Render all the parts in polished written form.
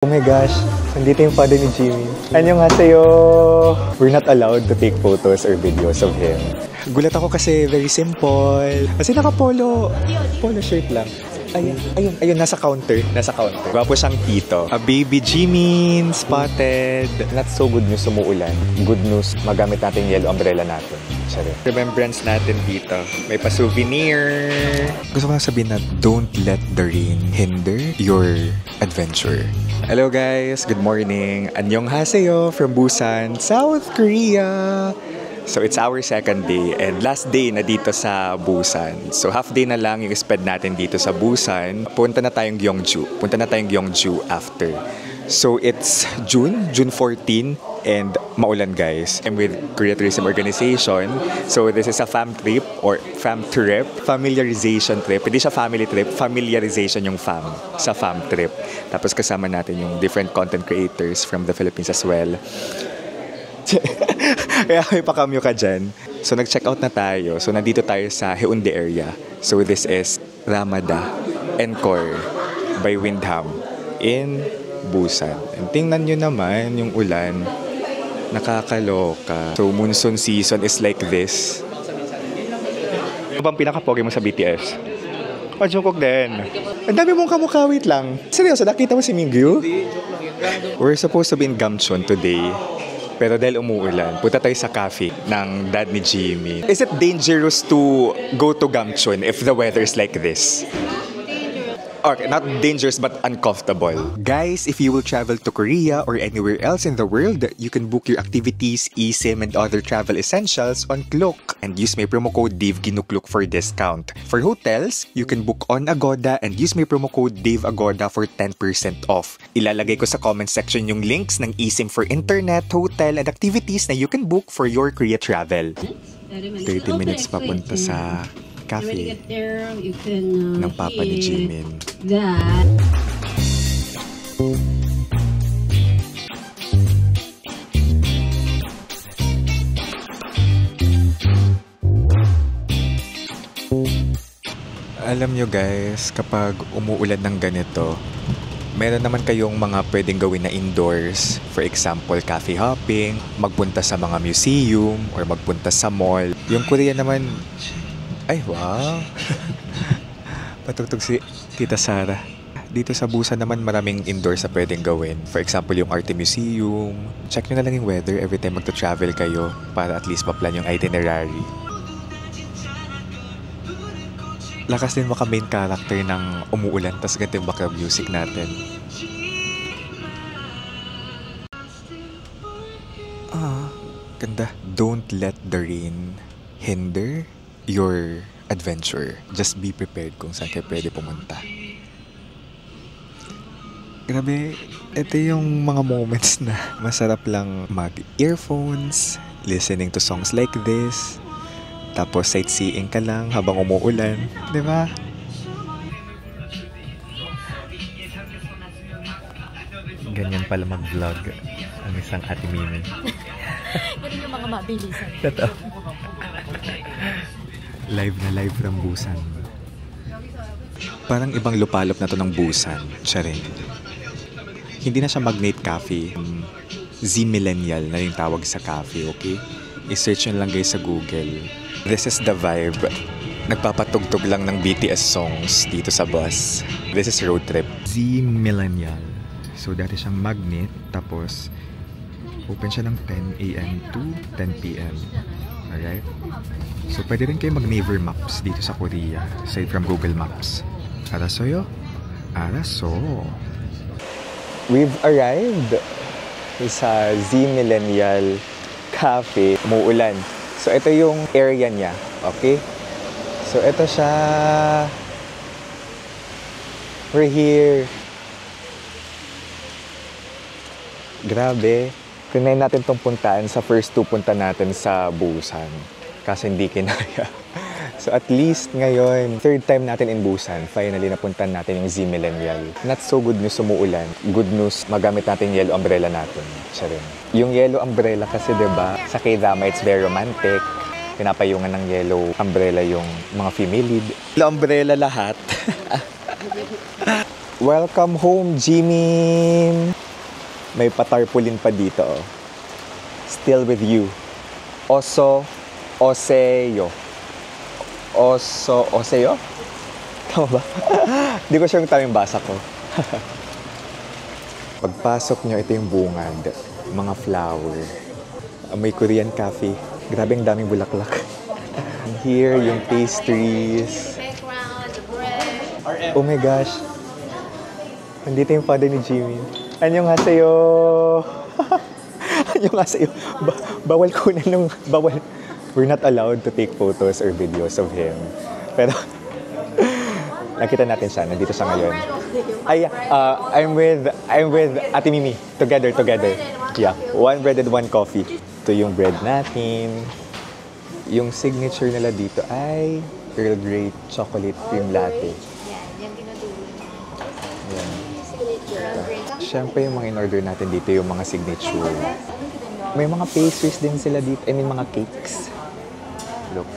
Oh my gosh, nandito yung father ni Jimmy. Annyeonghaseyo! We're not allowed to take photos or videos of him. Gulat ako kasi very simple. Kasi naka-polo shirt lang. Ayun, nasa counter. Gwapo siyang tito. A baby Jimin, spotted. Not so good news, umuulan. Good news, magamit natin yung yellow umbrella natin. Sorry. Remembrance natin dito. May pa-souvenir. Gusto ko lang sabihin na don't let the rain hinder your adventure. Hello guys, good morning. Annyeonghaseyo from Busan, South Korea. So it's our second day and last day na dito sa Busan. So half day na lang yung spend natin dito sa Busan. Punta na tayong Gyeongju after. So it's June 14 and maulan guys. I'm with Korea Tourism Organization. So this is a fam trip or familiarization trip. Hindi siya family trip, familiarization yung fam sa fam trip. Tapos kasama natin yung different content creators from the Philippines as well. Kaya may pakamyo ka dyan. So nag-check out na tayo. So nandito tayo sa Haeundae area. So this is Ramada Encore by Windham in Busan. And tingnan nyo naman yung ulan. Nakakaloka. So monsoon season is like this. Ano bang pinaka-pogi mo sa BTS? Jungkook din. Ang dami mong kamukha, wait lang. Seryoso, nakita mo si Mingyu? We're supposed to be in Gamcheon today. Pero dahil umuulan, punta tayo sa cafe ng dad ni Jimmy. Is it dangerous to go to Gamcheon if the weather is like this? Okay, not dangerous but uncomfortable. Guys, if you will travel to Korea or anywhere else in the world, you can book your activities, eSIM, and other travel essentials on Klook and use my promo code DaveGinukluk for discount. For hotels, you can book on Agoda and use my promo code DaveAgoda for 10% off. Ilalagay ko sa comment section yung links ng eSIM for internet, hotel, and activities na you can book for your Korea travel. 30 minutes papunta sa cafe ng papa ni Jimin. Alam nyo guys, kapag umuulan ng ganito, meron naman kayong mga pwedeng gawin na indoors. For example, cafe hopping, magpunta sa mga museum, or magpunta sa mall. Yung Korea naman, ay, wow! Patugtog si Tita Sara. Dito sa Busan naman maraming indoors na pwedeng gawin. For example, yung Arte Museum. Check nyo na lang yung weather every time magto-travel kayo para at least ma-plan yung itinerary. Lakas din maka-main character ng umuulan tas ganito yung background music natin. Ganda. Don't let the rain hinder your adventure. Just be prepared kung saan kayo pwede pumunta. Grabe, ito yung mga moments na masarap lang mag-earphones, listening to songs like this, tapos sightseeing ka lang habang umuulan, di ba? Ganyan pala mag-vlog ang isang Ate Mimi. Ganyan yung mga mabilisan. Totoo. Live na live from Busan. Parang ibang lupalop na to ng Busan. Tsare. Hindi na siya Magnate Cafe. Z-Millennial na yung tawag sa cafe, okay? I-search nyo lang guys sa Google. This is the vibe. Nagpapatugtog lang ng BTS songs dito sa bus. This is road trip. Z-Millennial. So dati siyang Magnate. Tapos open siya ng 10 a.m. to 10 p.m. Alright? So, pwede rin kayo mag-Naver Maps dito sa Korea, aside from Google Maps. Arasoyo? Araso. We've arrived sa Z-Millennial Cafe. Umuulan. So, ito yung area niya. Okay? So, ito siya. We're here. Grabe. Tinay natin itong puntaan sa first 2 punta natin sa Busan. Kasi hindi kinaya. So at least ngayon, 3rd time natin in Busan, finally napuntan natin yung Z-Millennial. Not so good news umuulan. Good news, magamit natin yung yellow umbrella natin. Siya rin. Yung yellow umbrella kasi diba, sa K-drama it's very romantic. Pinapayungan ng yellow umbrella yung mga female lead. Yellow umbrella lahat. Welcome home, Jimin! May patarpulin pa dito. Oh. Still with you. Oso, oseyo. Oseyo? Tama ba? Hindi ko sure yung tamang basa ko. Pagpasok nyo, ito yung bungad. Mga flower. May Korean cafe. Grabe ang daming bulaklak. Here, yung pastries. Oh my gosh. Nandito yung father ni Jimin. Annyeonghaseyo. Annyeonghaseyo. Bawal kunin nung... Bawal. We're not allowed to take photos or videos of him. Pero... nakita natin siya. Nandito siya ngayon. I'm with Ate Mimi. Together. Yeah. One bread and one coffee. Ito yung bread natin. Yung signature nila dito ay Earl Grey chocolate cream latte. Yan tinuturo. Yan. Siyempre yung mga in-order natin dito yung mga signature. May mga pastries din sila dito. I mean, mga cakes. Look.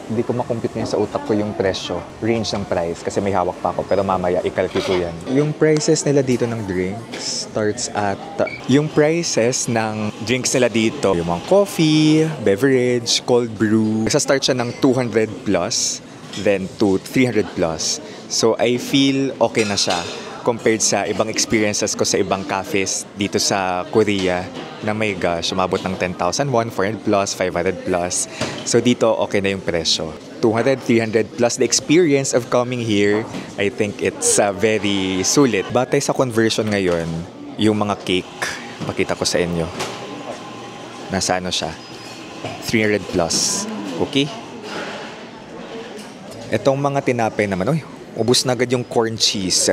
Hindi ko makumpute ngayon sa utak ko yung presyo, range ng price, kasi may hawak pa ako, pero mamaya ikalki ko yan. Yung prices nila dito ng drinks starts at... Yung prices ng drinks nila dito, yung mga coffee, beverage, cold brew, start siya ng 200 plus, then to 300 plus. So I feel okay na siya compared sa ibang experiences ko sa ibang cafes dito sa Korea na may gosh, umabot ng 10,000 won, 400 plus, 500 plus. So dito, okay na yung presyo. 200, 300 plus the experience of coming here, I think it's very sulit. Batay sa conversion ngayon, yung mga cake, pakita ko sa inyo. Nasa ano siya? 300 plus. Okay? Itong mga tinapay naman, ubus na agad yung corn cheese.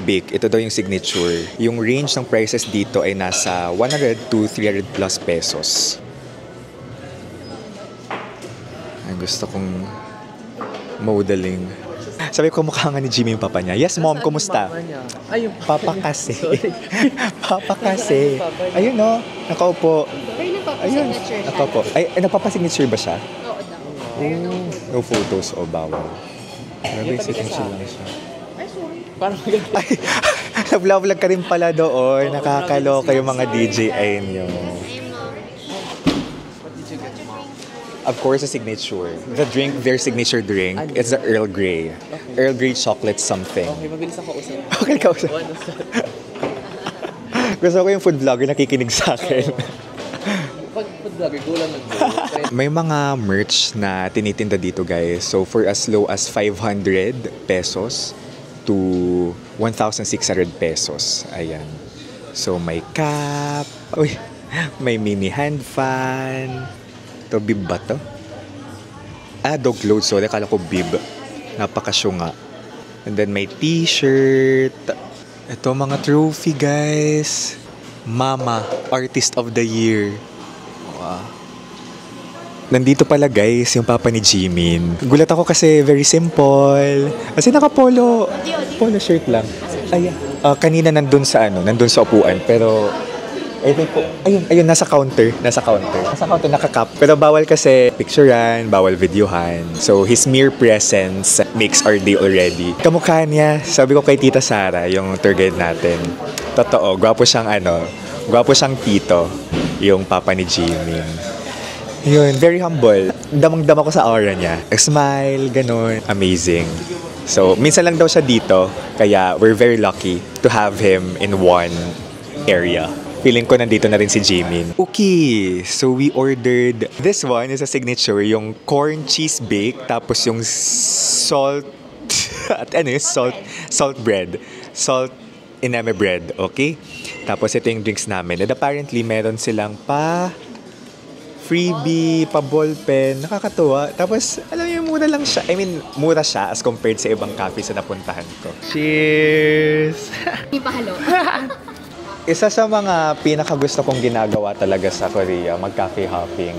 Big. Ito daw yung signature. Yung range ng prices dito ay nasa 100 to 300 plus pesos. Ay, gusto kong modeling. Sabi ko, mukha nga ni Jimmy yung papa niya. Yes, mom, kumusta? Ay, yung papa kasi. Papa kasi. Ayun, no? Nakaupo. Pero nagpapasignature siya. Nakaupo. Ay, nagpapasignature ba siya? Oo daw. No photos o bawal. Grabe, signature lang siya. parang maganda. Ay, nag-vlog ka rin pala doon. Nakakaloka yung mga DJ ay nyo. Of course, a signature. The drink, their signature drink, it's the Earl Grey. Earl Grey chocolate something. Okay, mabilis ako usap. Okay ka usap. Gusto ko yung food vlogger nakikinig sa akin. Pag food vlogger, go lang May mga merch na tinitinda dito, guys. So, for as low as 500 pesos to 1,600 pesos. Ayan. So, may cap. Uy, may mini hand fan. Ito, bib ba to? Dog load. Sorry, akala ko bib. Napakasyunga. And then, may t-shirt. Ito, mga trophy, guys. Mama, Artist of the Year. Wow. Nandito pala, guys, yung papa ni Jimin. Gulat ako kasi very simple. Kasi naka-polo. Polo shirt lang. Ayan. Kanina nandun sa upuan. Pero, I think po, ayun, nasa counter. Nasa counter, nakakap. Pero bawal kasi picturean, bawal videohan. So, his mere presence makes our day already. Kamukha niya, sabi ko kay Tita Sara, yung tour guide natin. Totoo, gwapo siyang tito, yung papa ni Jimin. Yun, very humble. Damang-dama ko sa aura niya. Smile, ganun. Amazing. So, minsan lang daw siya dito, kaya we're very lucky to have him in one area. Feeling ko nandito na rin si Jimin. Okay, so we ordered, this one is a signature, yung corn cheese bake, tapos yung salt, salt bread. Salt ineme bread, okay? Tapos ito yung drinks namin. And apparently, meron silang freebie, ballpen, nakakatuwa. Tapos, alam niyo, mura lang siya. I mean, mura siya as compared sa ibang cafe sa napuntahan ko. Cheers! Hindi pa halo. Isa sa mga pinakagusto kong ginagawa talaga sa Korea, mag-cafe hopping.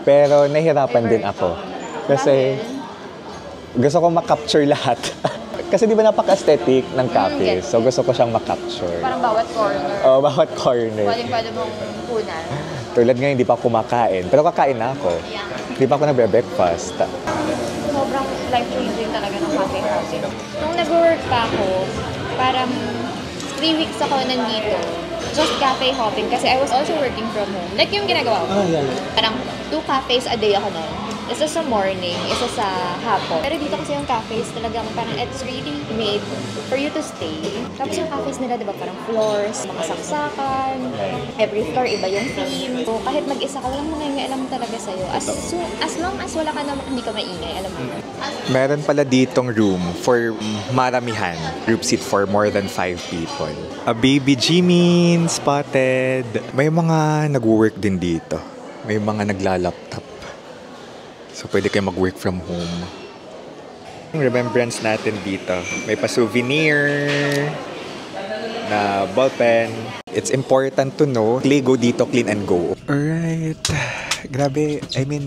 Pero nahihirapan din ako. Kasi gusto kong makapture lahat. Kasi di ba napaka-aesthetic ng cafe? So gusto ko siyang makapture. Parang bawat corner. Oo, bawat corner. Pwede mong punan. Tulad ngayon, hindi pa ako kumakain. Pero kakain na ako. Hindi pa ako nagbe-breakfast. Sobrang life-changing talaga ng cafe housing. Nung nag-work pa ako, parang 3 weeks ako nandito. Just cafe hopping kasi I was also working from home. Like yung ginagawa ko. Parang 2 cafes a day ako nun. Isa sa morning, isa sa hapon. Pero dito kasi yung cafes talagang parang it's really made for you to stay. Tapos yung cafes nila, di ba, parang floors, mga saksakan. Every floor, iba yung theme. So, kahit mag-isa ka, walang alam talaga sa'yo. As long as wala ka naman, hindi ka maingay, alam mo. Meron pala ditong room for maramihan. Group seat for more than 5 people. A baby Jimin spotted. May mga nag-work din dito. May mga nagla-laptop. So, pwede kayo mag-work from home. Yung remembrance natin dito. May pa-souvenir na ballpen. It's important to know, Lego dito, clean and go. Alright. Grabe, I mean,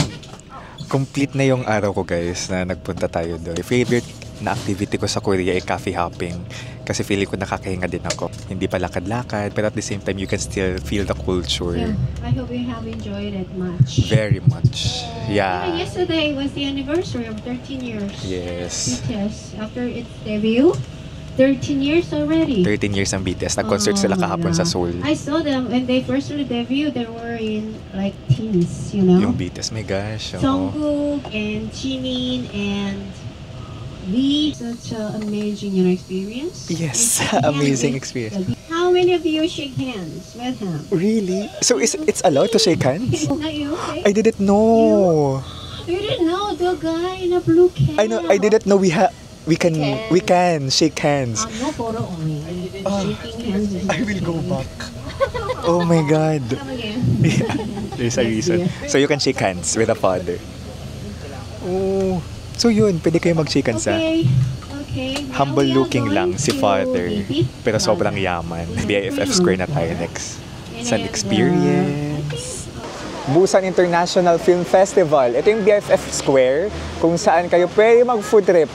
complete na yung araw ko, guys, na nagpunta tayo doon. Favorite na activity ko sa Korea ay cafe hopping. Kasi feeling ko nakakahinga din ako. Hindi pa lakad-lakad, pero at the same time, you can still feel the culture. Yeah, I hope you have enjoyed it much. Very much. Yeah. Yesterday was the anniversary of 13 years. Yes. BTS, after its debut, 13 years already. 13 years ang BTS. Nag-concert sila kahapon sa Seoul. I saw them when they first debuted. They were in like teens, you know. Yung BTS, my gosh. Oh. Jungkook and Jimin and Lee. Such an amazing, experience. Yes, You shake amazing hands experience. with- How many of you shake hands with him? Really? So it's allowed to shake hands? Not you, okay? I didn't know. You didn't know the guy in a blue cap. I didn't know we can shake hands. No photo only. Shaking hands. I will go back. Oh my God. Come again. There's a reason. So you can shake hands with a father. Oh. So yun, pwede kayo mag-shake hands ha? Okay. Now Humble we are looking going lang si to father. Ibit. Pero sobrang yaman. BIFF Square na tayo next. It's an experience. Busan International Film Festival. Ito yung BIFF Square kung saan kayo pwede mag-food trip.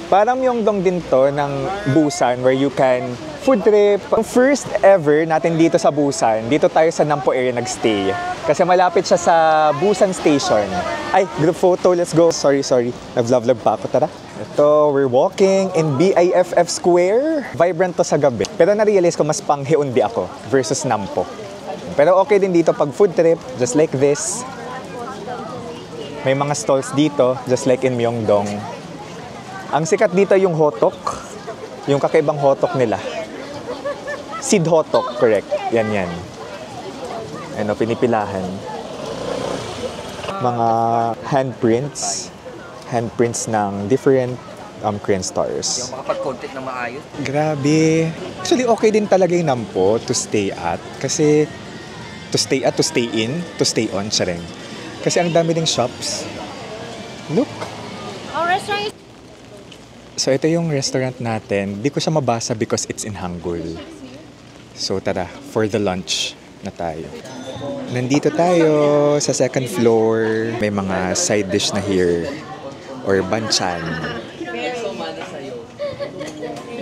Parang yung dong din to ng Busan where you can food trip. First ever natin dito sa Busan, dito tayo sa Nampo area nagstay. Kasi malapit siya sa Busan Station. Ay, group photo, let's go. Sorry. Nag-vlog pa ako, tara. Ito, we're walking in BIFF Square. Vibrant to sa gabi. Pero na-realize ko mas pang-Hyundai ako versus Nampo. Pero okay din dito pag food trip, just like this. May mga stalls dito, just like in Myeongdong. Ang sikat dito yung hotok. Yung kakaibang hotok nila. Seed hotok, correct. Yan. Ano, pinipilahan. Mga handprints. Handprints ng different Korean stars. Yung makapag-content na maayos. Grabe. Actually, okay din talaga yung Nampo to stay at. Kasi, to stay in, to stay on, siya rin. Kasi ang dami ding shops. Look. Our restaurant is... So, ito yung restaurant natin. Di ko siya mabasa because it's in Hangul. So, tara, for the lunch na tayo. Nandito tayo sa second floor. May mga side dish na here. Or banchan.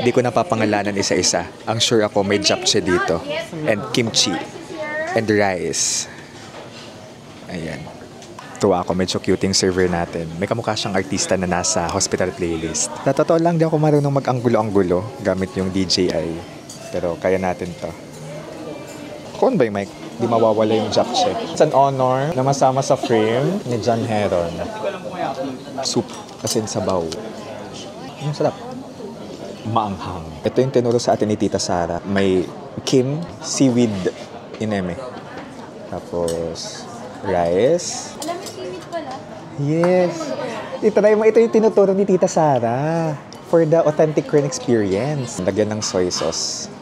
Di ko napapangalanan isa-isa. Ang sure ako may japchae dito. And kimchi. And rice. Ayan. Tuwa ako, medyo cute yung server natin. May kamukha siyang artista na nasa hospital playlist. Sa totoo lang, di ako marunong mag-anggulo-anggulo gamit yung DJI. Pero kaya natin to. Kung ba yung mic? Di mawawala yung japchae. It's an honor na masama sa frame ni John Heron. Soup, as in sabaw. Ang sarap. Maanghang. Ito yung tinuro sa atin ni Tita Sara. May kim, seaweed ineme. Tapos, rice. Alam mo, simit pala. Yes. Itry mo, ito yung tinuturo ni Tita Sara for the authentic Korean experience. Lagyan ng soy sauce.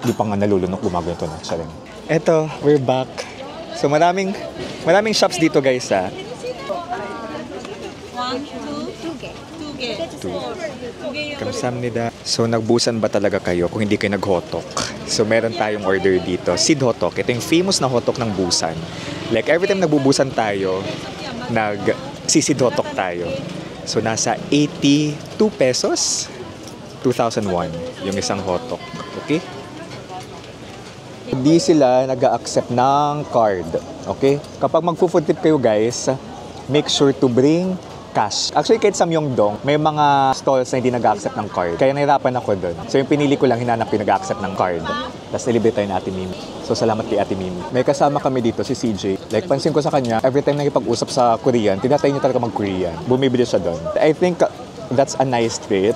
Hindi pa nga nalulunok, gumagawin ito na. Siya rin. Eto, we're back. So maraming shops dito guys ha. Kamsamnida. So nagbusan ba talaga kayo kung hindi kayo nag-hotok? So meron tayong order dito, seed hotok. Ito yung famous na hotok ng Busan. Like every time nagbubusan tayo, nag-seed hotok tayo. So nasa 82 pesos, 2001 yung isang hotok. Okay? Hindi sila nag-accept ng card. Okay? Kapag mag-food trip kayo guys, make sure to bring cash. Actually, kahit sa Myeongdong, may mga stalls na hindi nag-accept ng card. Kaya nahirapan ako doon. So yung pinili ko lang, hinanap yung nag-accept ng card. Tapos nilibre tayo na Ate Mimi. So salamat kay Ate Mimi. May kasama kami dito, si CJ. Like, pansin ko sa kanya, every time nakipag-usap sa Korean, tinatay niya talaga mag-Korean. Bumibili siya doon. I think that's a nice trait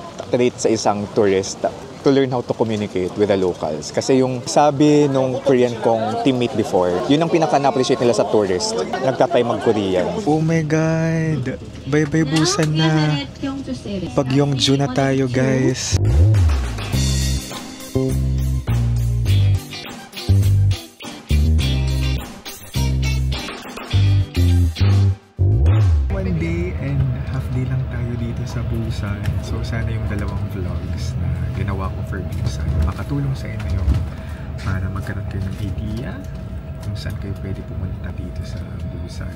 sa isang tourist to learn how to communicate with the locals. Kasi yung sabi nung Korean kong teammate before, yun ang pinaka-na-appreciate nila sa tourist. Nagtatay mag-Korean. Oh my God! Bye-bye Busan na. Pag Yeongju na tayo, guys. One day and half day lang tayo dito sa Busan. So sana yung dalawang vlogs na ginawa ko for Busan makatulong sa inyo para magkaroon kayo ng idea kung saan kayo pwede pumunta dito sa Busan.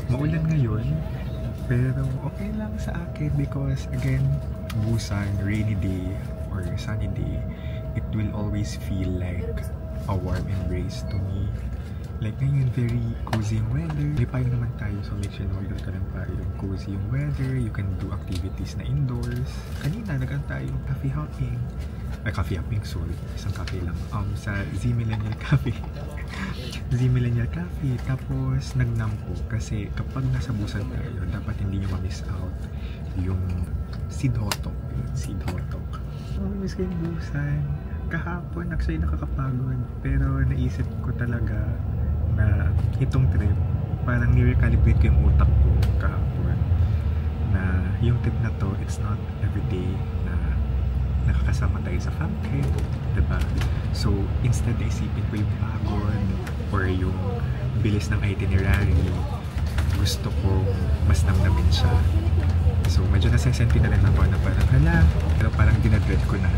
Maulan ngayon, pero okay lang sa akin because again, Busan, rainy day or sunny day, it will always feel like a warm embrace to me. Like ngayon, very cozy yung weather. May payo naman tayo, so make sure na meron ka ng payo. Cozy yung weather, you can do activities na indoors. Kanina, nag-an tayo coffee hopping. Ay, coffee hopping, sorry. Isang cafe lang. Sa Z Millennial Cafe. Z Millennial Cafe. Tapos, nagnampo. Kasi kapag nasa Busan tayo, dapat hindi nyo ma-miss out yung Seed Hotok. Seed Hotok. Oh, miss ko yung Busan. Kahapon, actually nakakapagod. Pero naisip ko talaga na itong trip, parang ni-recalibrate ko yung utak ko kahapon. Na yung trip na to, it's not everyday na nakakasama tayo sa fam trip, diba? So, instead na isipin ko yung pagod or yung bilis ng itinerary, gusto ko mas namnamin siya. So, medyo nasesenti na rin ako na parang hala, pero parang dinadread ko na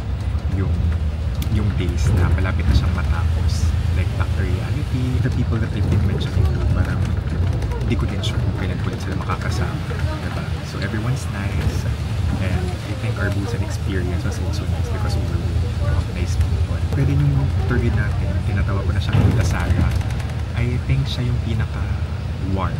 yung days na malapit na siyang matapos. Like back to reality, the people that I've been mentioning to, parang hindi ko din sure kung kailan ko din sila makakasama, diba? So everyone's nice, and I think our Busan experience was also nice because we were with nice people. Pwede yung tour guide natin, tinatawag ko na siyang Tita Sara. I think siya yung pinaka-warm,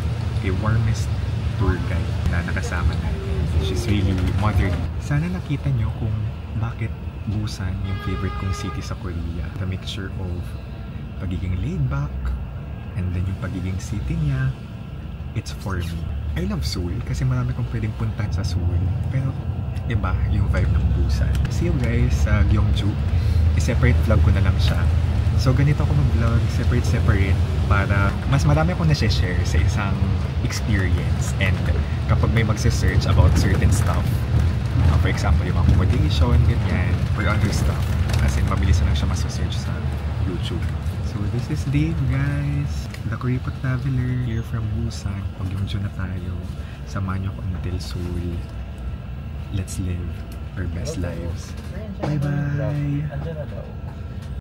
warmest tour guide na nakasama natin. She's really modern. Sana nakita nyo kung bakit Busan yung favorite kong city sa Korea. The mixture of pagiging laid back and then yung pagiging city niya, it's for me. I love Seoul kasi marami kong pwedeng puntahan sa Seoul, pero iba yung vibe ng Busan. See you guys sa Gyeongju. I-separate vlog ko na lang siya. So ganito ako mag-vlog, separate para mas marami akong nasi-share sa isang experience, and kapag may magse-search about certain stuff, for example, yung accommodation, ganyan, or other stuff, as in mabilis na lang siya mas-search sa YouTube. So this is Dave, guys, the Korean Traveler here from Busan. Pag Yeongju na tayo, samahan niyo ako until Seoul. Let's live our best lives. Bye-bye!